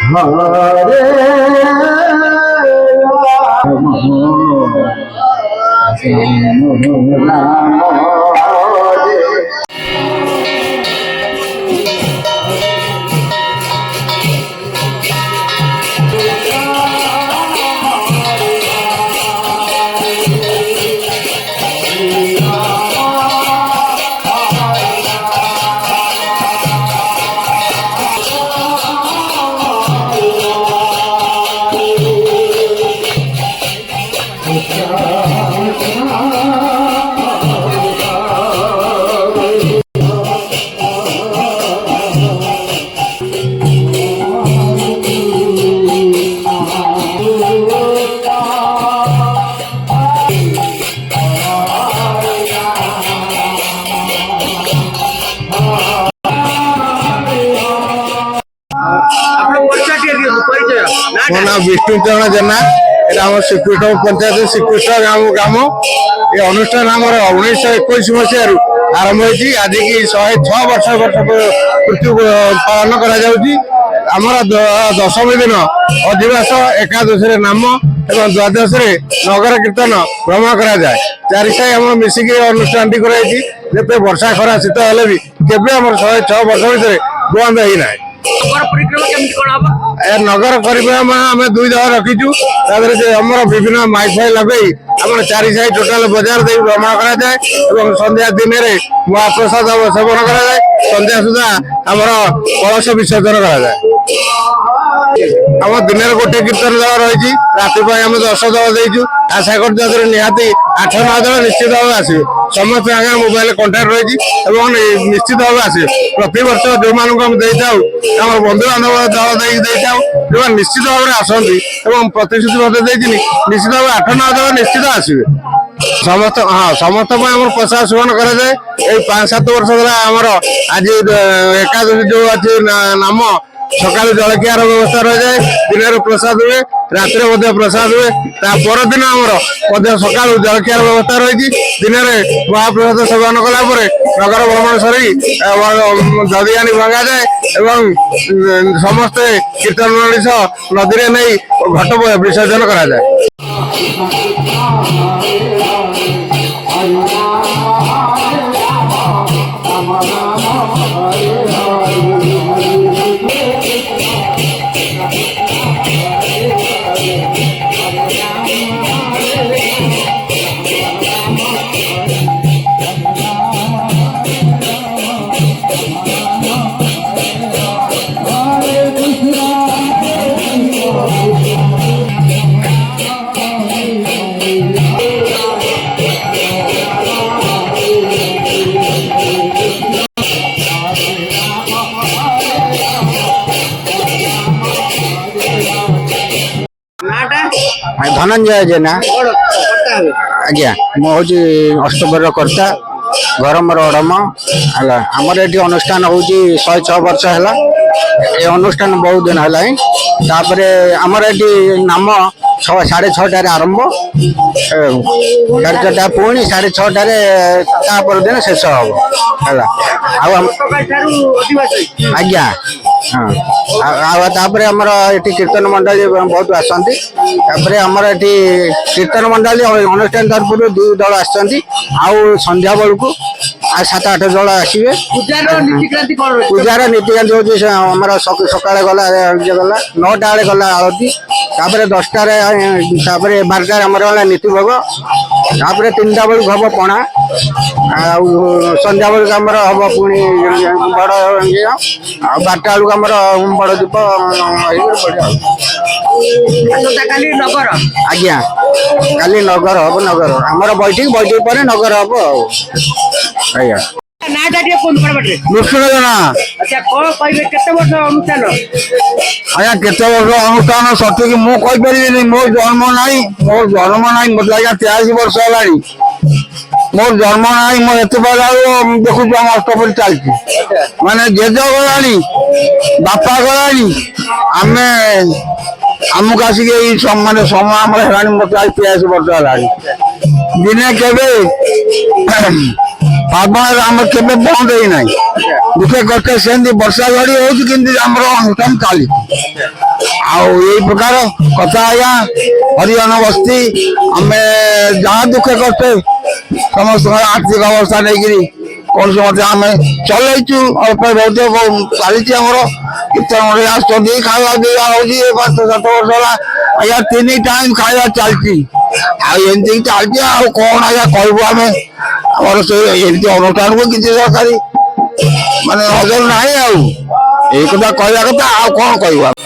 হরে রাম রাম হরে ମୋ ନାଁ ବିଷ୍ଣୁଚରଣ ଜେନା। এটা আমার ଶ୍ରୀକୃଷ୍ଣ ପଞ୍ଚାୟତ ଶ୍ରୀକୃଷ୍ଣ ଗ୍ରାମ। ଏ ଅନୁଷ୍ଠାନ ଆମର 1921 ମସିହାରୁ ଆରମ୍ଭ ହୋଇଛି। ଆଜିକି 106 ବର୍ଷ ପୂର୍ତ୍ତି ପାଳନ କରାଯାଉଛି। ଆମର ଦଶମୀ ଦିନ ଅଧିବାସ, ଏକାଦଶୀରେ ନାମ ଏବଂ ଦ୍ୱାଦଶୀରେ ନଗର କୀର୍ତ୍ତନ ଭ୍ରମଣ କରାଯାଏ। ଚାରି ସାହି ଆମର ମିଶିକି ଅନୁଷ୍ଠାନଟି କରାଯାଇଛି। ଯେତେ ବର୍ଷା ଖରା ଶୀତ ହେଲେ ବି କେବେ ଆମର 106 ବର୍ଷ ଭିତରେ ବନ୍ଦ ହେଇନାହିଁ। ନଗର ପରିକ୍ରମା ଆମେ 2 ଦଳ ରଖିଛୁ। ତା ଦେହରେ ଆମର ବିଭିନ୍ନ ମାଇକ୍ ଫାଇକ୍ ଲଗେଇ ଆମର 4 ସାହି ଟୋଟାଲ ବଜାର ଦେଇ ଭ୍ରମଣ କରାଯାଏ ଏବଂ ସନ୍ଧ୍ୟା ଦିନରେ ମହାପ୍ରସାଦ ସେବନ କରାଯାଏ। ସନ୍ଧ୍ୟା ସୁଦ୍ଧା ଆମର କଳସ ବିସର୍ଜନ କରାଯାଏ। ଆମ ଦିନରେ ଗୋଟେ କୀର୍ତ୍ତନ ଦଳ ରହିଛି। ରାତି ପାଇଁ ଆମେ 10 ଦଳ ଦେଇଛୁ। ଆଶା କରୁଛୁ ତାଦେହରେ ନିହାତି 8-9 ଦଳ ନିଶ୍ଚିତ ଭାବେ ଆସିବେ। ସମସ୍ତେ ଆଜ୍ଞା ମୋବାଇଲ କଣ୍ଟାକ୍ଟ ରହିଛି ଏବଂ ନିଶ୍ଚିତ ଭାବେ ଆସିବେ। ପ୍ରତିବର୍ଷ ଯୋଉମାନଙ୍କୁ ଆମେ ଦେଇଥାଉ ଆମର ବନ୍ଧୁବାନ୍ଧବ ଦଳ ଦେଇଥାଉ, ଯୋଉମାନେ ନିଶ୍ଚିତ ଭାବରେ ଆସନ୍ତି ଏବଂ ପ୍ରତିଶ୍ରୁତି ମଧ୍ୟ ଦେଇଥିଲି ନିଶ୍ଚିତ ଭାବେ 8-9 ଦଳ ନିଶ୍ଚିତ ଆସିବେ। ସମସ୍ତ ପାଇଁ ଆମର ପ୍ରସାଦ ସେବନ କରାଯାଏ। ଏଇ 5-7 ବର୍ଷ ହେଲା ଆମର ଆଜି ଏକାଦଶୀ ଯୋଉ ଅଛି ନାମ, ସକାଳୁ ଜଳଖିଆର ବ୍ୟବସ୍ଥା ରହିଯାଏ। ଦିନରେ ପ୍ରସାଦ ହୁଏ, ରାତିରେ ମଧ୍ୟ ପ୍ରସାଦ ହୁଏ। ତା ପରଦିନ ଆମର ମଧ୍ୟ ସକାଳୁ ଜଳଖିଆର ବ୍ୟବସ୍ଥା ରହିଛି। ଦିନରେ ମହାପ୍ରସାଦ ସେବନ କଲା ପରେ ନଗର ଭ୍ରମଣ ସରି ଦଧିଆଣି ଭଙ୍ଗାଯାଏ ଏବଂ ସମସ୍ତେ କୀର୍ତ୍ତନ ମଣିଷ ନଦୀରେ ନେଇ ଘଟ ବିସର୍ଜନ କରାଯାଏ। धनंजय जेना आज्ञा मु हूँ अष्टपर कर्ता घर मोर ओडम है। आमर ये अनुष्ठान हूँ 106 वर्ष है। ये अनुष्ठान बहुत दिन है। तापर आमर ये नाम 6:30 आरंभ, 6:30 पुणी 6:30 दिन शेष हम है। आज्ञा हाँ तापर आमर ये कीर्तन मंडली बहुत आसती। आमर ये कीर्तन मंडली अनुष्ठान तरफ 2 दल आंध्या बेलू 7-8 दल आसवे। पूजार नीतिकांति हूँ सका गला 9टा बेले गला आरती, 10टार 12टार आमर नीति भोग, 3टा बेलू हम पणा, संध्या बेलू आमर हम पुणी बड़ 12टा बेलू आमर बड़ दीप आज्ञा काली नगर हम। नगर आमर बैठक पर नगर हम आज्ञा कृष्णजना। अच्छा कौन कहबे केते वर्ष अनुष्ठान? आज्ञा केते वर्ष अनुष्ठान सठिक मु कहि परिबिनी। मोर जन्म नाही मत आज्ञा 83 वर्ष हलानी। मोर जन्म नाही मो एते बेला देखु हम अष्टपरी चलती माने जेज गलानी बापा गलानी आमे आमुक आसिक माने समय आम है मत 83 वर्ष हलानी। दिने केबे पावन आम के बंद ही ना दुखे कष्ट से वर्षा घड़ी हो अनुष्ठान चली। ଆଉ ଏଇ ପ୍ରକାର କଥା ଆଜ୍ଞା। ହରିଜନ ବସ୍ତି ଆମେ ଯାହା ଦୁଃଖ କଷ୍ଟେ ସମସ୍ତଙ୍କର ଆର୍ଥିକ ଅବସ୍ଥା ନେଇକିରି କୌଣସି ମତେ ଆମେ ଚଲେଇଛୁ ଅଳ୍ପ ବହୁତ ଚାଲିଛି ଆମର କୀର୍ତ୍ତନ ମଣ୍ଡଳୀ ଆସୁଛନ୍ତି ଖାଇବା ପିଇବା ହଉଛି 5-7 ବର୍ଷ ହେଲା ଆଜ୍ଞା 3 ଟାଇମ୍ ଖାଇବା ଚାଲିଛି ଆଉ ଏମିତି ଚାଲିଛି ଆଉ କଣ ଆଜ୍ଞା କହିବୁ ଆମେ ଆମର ସେ ଏମିତି ଅନୁଷ୍ଠାନକୁ କିଛି ସରକାରୀ ମାନେ ନଜର ନାହିଁ ଆଉ ଏଇ କଥା କହିବା କଥା ଆଉ କଣ କହିବୁ।